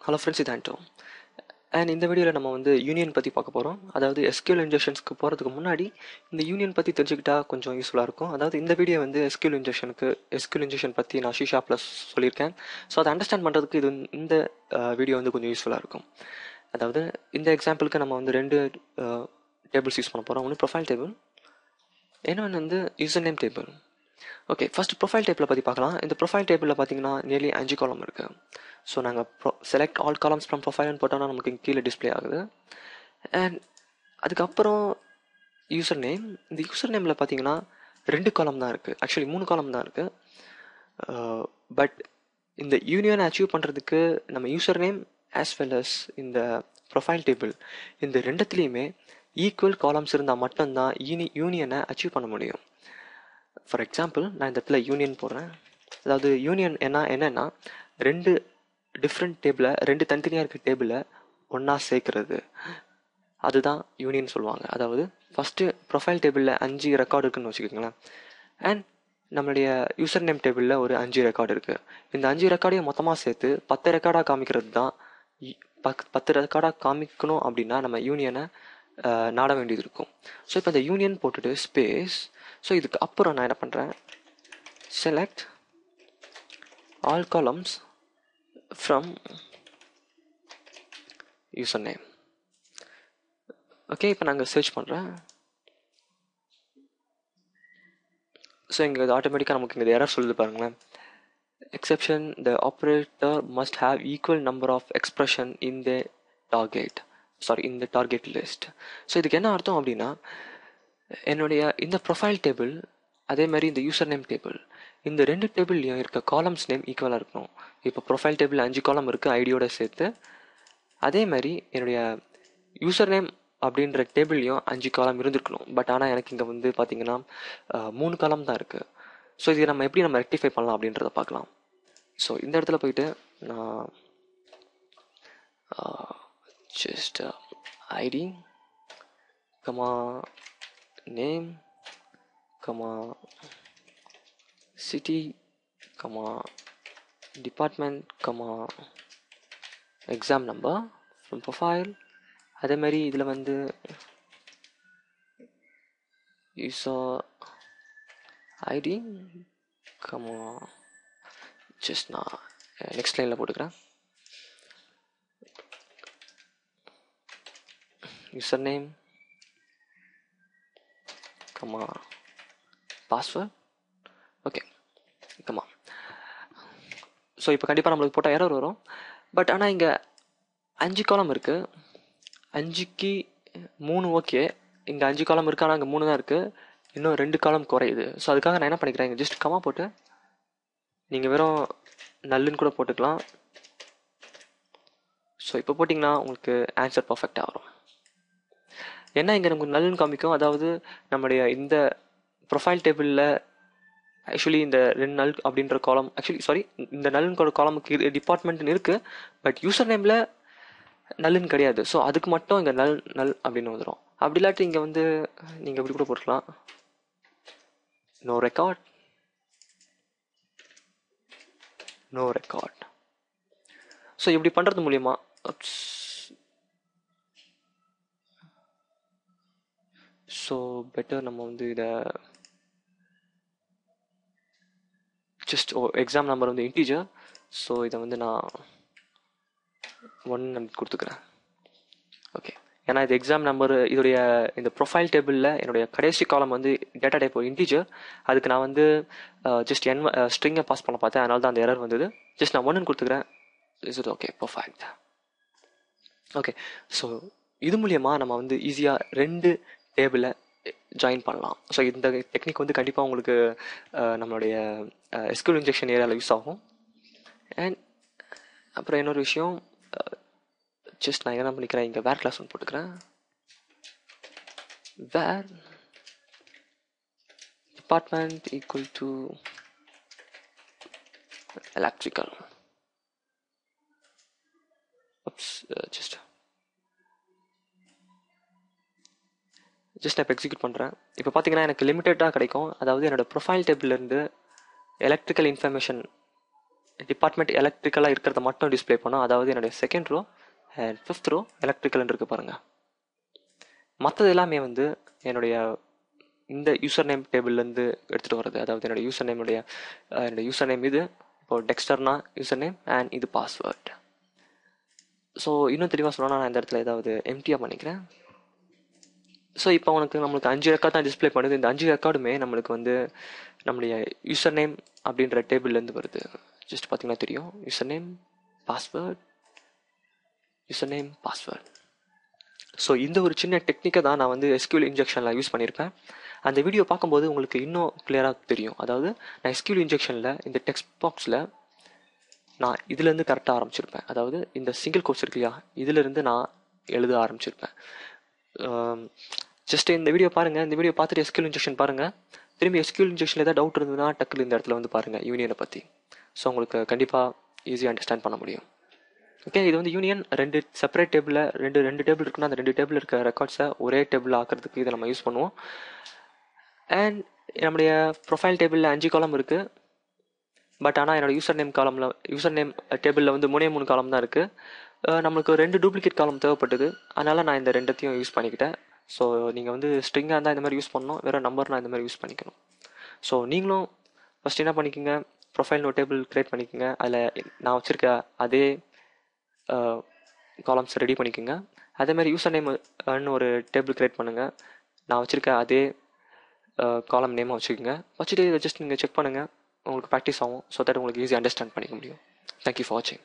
Hello friends, இது ஆண்டோ. And இந்த வீடியோவில் நம்ம வந்து யூனியன் பற்றி பார்க்க போகிறோம். அதாவது எஸ்கியூஎல் இன்ஜெக்ஷன்ஸ்க்கு போகிறதுக்கு முன்னாடி இந்த யூனியன் பற்றி தெரிஞ்சுக்கிட்டா கொஞ்சம் யூஸ்ஃபுல்லாக இருக்கும். அதாவது இந்த வீடியோ வந்து எஸ்கியூஎல் இன்ஜெக்ஷன் பற்றி நான் ஷீஷா ப்ளஸ் சொல்லியிருக்கேன். ஸோ அதை அண்டர்ஸ்டாண்ட் பண்ணுறதுக்கு இது இந்த வீடியோ வந்து கொஞ்சம் யூஸ்ஃபுல்லாக இருக்கும். அதாவது இந்த எக்ஸாம்பிளுக்கு நம்ம வந்து ரெண்டு டேபிள்ஸ் யூஸ் பண்ண போகிறோம். ஒன்று ப்ரொஃபைல் டேபிள், இன்னொன்று வந்து user name table. Okay, first profile டேபிளை பற்றி பார்க்கலாம். இந்த ப்ரொஃபைல் டேபிளில் பார்த்தீங்கன்னா நியர்லி 5 காலம் இருக்குது. ஸோ நாங்கள் செலக்ட் ஆல் காலம்ஸ் ஃப்ரம் ப்ரொஃபைல்னு போட்டோம்னா நமக்கு கீழே டிஸ்பிளே ஆகுது. அண்ட் அதுக்கப்புறம் யூசர் நேம். இந்த யூசர் நேமில் பார்த்தீங்கன்னா 2 காலம் தான் இருக்குது. ஆக்சுவலி 3 காலம் தான் இருக்குது. பட் இந்த யூனியனை அச்சீவ் பண்ணுறதுக்கு நம்ம user name as well as இந்த ப்ரொஃபைல் டேபிள் இந்த ரெண்டுத்துலேயுமே ஈக்குவல் காலம்ஸ் இருந்தால் மட்டும்தான் யூனியனை அச்சீவ் பண்ண முடியும். ஃபார் எக்ஸாம்பிள், நான் இந்த இடத்துல யூனியன் போடுறேன். அதாவது யூனியன் என்னன்னா 2 டிஃப்ரெண்ட் டேபிளை, 2 தனித்தனியாக இருக்க டேபிளை ஒன்றா சேர்க்கறது, அதுதான் யூனியன் சொல்லுவாங்க. அதாவது ஃபஸ்ட்டு ப்ரொஃபைல் டேபிளில் 5 ரெக்கார்டு இருக்குன்னு வச்சுக்கோங்களேன். அண்ட் நம்மளுடைய யூசர் நேம் டேபிளில் ஒரு 5 ரெக்கார்டு இருக்குது. இந்த 5 ரெக்கார்டையும் மொத்தமாக சேர்த்து 10 ரெக்கார்டாக காமிக்கிறது தான். 10 ரெக்கார்டாக காமிக்கணும் அப்படின்னா நம்ம யூனியனை நாட வேண்டியது இருக்கும். ஸோ இப்போ இந்த யூனியன் போட்டுட்டு ஸ்பேஸ். ஸோ இதுக்கு அப்புறம் நான் என்ன பண்ணுறேன், select all columns from user name. Okay, இப்போ நாங்கள் சர்ச் பண்ணுறேன். ஸோ இங்கே இது ஆட்டோமேட்டிக்காக நமக்கு இங்கே எரர் சொல்லுது பாருங்களேன். Exception, the operator must have equal number of expression in the target list. So இதுக்கு என்ன அர்த்தம் அப்படின்னா, என்னுடைய இந்த ப்ரொஃபைல் டேபிள் அதே மாதிரி இந்த யூசர் நேம் டேபிள், இந்த 2 டேபிள்லையும் இருக்க காலம்ஸ் நேம் ஈக்குவலாக இருக்கணும். இப்போ ப்ரொஃபைல் டேபிள் 5 காலம் இருக்குது ஐடியோட சேர்த்து. அதே மாதிரி என்னுடைய யூசர் நேம் அப்படின்ற டேபிள்லையும் 5 காலம் இருந்திருக்கணும். பட் ஆனால் எனக்கு இங்கே வந்து பார்த்தீங்கன்னா 3 காலம் தான் இருக்குது. ஸோ இது நம்ம ரெக்டிஃபை பண்ணலாம் அப்படின்றத பார்க்கலாம். ஸோ இந்த இடத்துல போயிட்டு நான் just id, name, city, department, exam number from profile. அதே மாதிரி இதில் வந்து user id, just நான் நெக்ஸ்ட் லைனில் போட்டுக்கிறேன். username, password. ஓகே, ஸோ இப்போ கண்டிப்பாக நம்மளுக்கு போட்டால் எரர் வரும். பட் ஆனால் இங்கே 5 காலம் இருக்குது. 5க்கு 3 ஓகே. இங்கே 5 காலம் இருக்குது, ஆனால் இங்கே 3 தான் இருக்குது. இன்னும் 2 காலம் குறையுது. ஸோ அதுக்காக நான் என்ன பண்ணிக்கிறேன், இங்கே ஜஸ்ட் கமா போட்டு நீங்கள் வெறும் நல்லுன்னு கூட போட்டுக்கலாம். ஸோ இப்போ போட்டிங்கன்னா உங்களுக்கு ஆன்சர் பர்ஃபெக்டாக வரும். ஏன்னா இங்கே நமக்கு நல்லுன்னு காமிக்கும். அதாவது நம்மளுடைய இந்த ப்ரொஃபைல் டேபிளில் ஆக்சுவலி இந்த 2 நல் அப்படின்ற காலம், இந்த நல்லுன்னு காலமுக்கு டிபார்ட்மெண்ட்னு இருக்குது. பட் யூசர் நேமில் நல்லுன்னு கிடையாது. ஸோ அதுக்கு மட்டும் இங்கே நல் அப்படின்னு வந்துடும். அப்படி இல்லாட்டி இங்கே வந்து நீங்கள் எப்படி கூட போட்டுக்கலாம், நோ ரெக்கார்ட். ஸோ இப்படி பண்ணுறது மூலியமா ஸோ பெட்டர் நம்ம வந்து இதை ஜஸ்ட் எக்ஸாம் நம்பர் வந்து இன்டீஜர். ஸோ இதை வந்து நான் 1 கொடுத்துக்கிறேன். ஓகே, ஏன்னா இது எக்ஸாம் நம்பர். இதோடைய இந்த ப்ரொஃபைல் டேபிளில் என்னுடைய கடைசி காலம் வந்து டேட்டா டைப் இன்டீஜர். அதுக்கு நான் வந்து ஜஸ்ட் ஸ்ட்ரிங்கை பாஸ் பண்ண பார்த்தேன். அதனால தான் அந்த எரர் வந்தது. ஜஸ்ட் நான் 1 கொடுத்துக்கிறேன். Is it okay? Perfect. Okay, so இது மூலியமாக நம்ம வந்து ஈஸியாக 2 டேபிளை ஜாயின் பண்ணலாம். ஸோ இந்த டெக்னிக் வந்து கண்டிப்பாக உங்களுக்கு நம்மளுடைய எஸ்கியூஎல் இன்ஜெக்ஷன் ஏரியாவில் யூஸ் ஆகும். அண்ட் அப்புறம் இன்னொரு விஷயம், ஜஸ்ட் நான் என்ன பண்ணிக்கிறேன், இங்கே வேர் கிளாஸ் ஒன்று போட்டுக்கிறேன். Where department equal to electrical. Just நான் இப்போ எக்ஸிக்யூட் பண்ணுறேன். இப்போ பார்த்தீங்கன்னா எனக்கு லிமிட்டடாக கிடைக்கும். அதாவது என்னோடய ப்ரொஃபைல் டேபிள்லேருந்து எலக்ட்ரிக்கல் இன்ஃபர்மேஷன் டிபார்ட்மெண்ட் எலக்ட்ரிக்கலாக இருக்கிறத மட்டும் டிஸ்ப்ளே பண்ணும். அதாவது என்னுடைய second row and fifth row எலக்ட்ரிக்கல்னு இருக்குது பாருங்கள். மற்றது எல்லாமே வந்து என்னுடைய இந்த யூசர் நேம் டேபிள்லேருந்து எடுத்துகிட்டு வர்றது. அதாவது என்னோடய யூசர் நேம் இது. இப்போது டெக்ஸ்டர்னா யூசர் நேம் அண்ட் இது பாஸ்வேர்ட். ஸோ இன்னும் தெளிவாக சொல்லணும்னா நான் இந்த இடத்துல ஏதாவது எம்டியாக பண்ணிக்கிறேன். ஸோ இப்போ நம்மளுக்கு 5 ரெக்கார்ட் தான் டிஸ்ப்ளே பண்ணுது. இந்த 5 ரெக்கார்டுமே நம்மளுக்கு வந்து நம்மளுடைய யூசர் நேம் அப்படின்ற டேபிள்லேருந்து வருது. ஜஸ்ட் பார்த்தீங்கன்னா தெரியும், யூசர் நேம் பாஸ்வேர்ட். ஸோ இந்த ஒரு சின்ன டெக்னிக்கை தான் நான் வந்து எஸ்கியூஎல் இன்ஜெக்ஷனில் யூஸ் பண்ணியிருப்பேன். அந்த வீடியோ பார்க்கும்போது உங்களுக்கு இன்னும் கிளியராக தெரியும். அதாவது நான் எஸ்கியூஎல் இன்ஜெக்ஷனில் இந்த டெக்ஸ்ட் பாக்ஸில் நான் இதுலேருந்து கரெக்டாக ஆரம்பிச்சிருப்பேன். அதாவது இந்த சிங்கிள் கோர்ஸ் இருக்கு இல்லையா, இதிலிருந்து நான் எழுத ஆரம்பிச்சிருப்பேன். ஜஸ்ட் இந்த வீடியோ பாருங்கள். இந்த வீடியோ பார்த்துட்டு எஸ்கியூஎல் இன்ஜெக்ஷன் பாருங்கள். திரும்பி எஸ்கியூஎல் இன்ஜெக்ஷனில் ஏதாவது டவுட் இருந்ததுன்னா டக்குனு இந்த இடத்துல வந்து பாருங்கள் யூனியனை பற்றி. ஸோ உங்களுக்கு கண்டிப்பாக ஈஸியாக அண்டர்ஸ்டாண்ட் பண்ண முடியும். ஓகே, இது வந்து யூனியன் 2 செப்பரேட் டேபிளில் ரெண்டு டேபிள் இருக்குன்னா அந்த 2 டேபிள் இருக்க ரெக்கார்ட்ஸை ஒரே டேபிள் ஆக்கிறதுக்கு இதை நம்ம யூஸ் பண்ணுவோம். அண்ட் நம்முடைய ப்ரொஃபைல் டேபிளில் 5 காலம் இருக்குது. பட் ஆனால் என்னோடய யூசர் நேம் டேபிளில் வந்து 3 காலம் தான் இருக்குது. நம்மளுக்கு 2 டூப்ளிகேட் காலம் தேவைப்பட்டது. அதனால் நான் இந்த 2த்தையும் யூஸ் பண்ணிக்கிட்டேன். ஸோ நீங்கள் வந்து ஸ்ட்ரிங்காக இருந்தால் இந்த மாதிரி யூஸ் பண்ணணும், வேறு நம்பர்னால் இந்த மாதிரி யூஸ் பண்ணிக்கணும். ஸோ நீங்களும் ஃபஸ்ட் என்ன பண்ணிக்கோங்க, ப்ரொஃபைல் நோ டேபிள் க்ரியேட் பண்ணிக்கோங்க. அதில் நான் வச்சுருக்க அதே காலம்ஸ் ரெடி பண்ணிக்கோங்க. அதேமாதிரி யூசர் நேம்னு ஒரு டேபிள் க்ரியேட் பண்ணுங்கள். நான் வச்சுருக்க அதே காலம் நேமாக வச்சுக்கோங்க. வச்சுட்டு இதை ஜஸ்ட் நீங்கள் செக் பண்ணுங்கள், உங்களுக்கு ப்ராக்டிஸ் ஆகும். ஸோ தட் உங்களுக்கு ஈஸியாக அண்டர்ஸ்டாண்ட் பண்ணிக்க முடியும். தேங்க்யூ ஃபார் வாட்சிங்.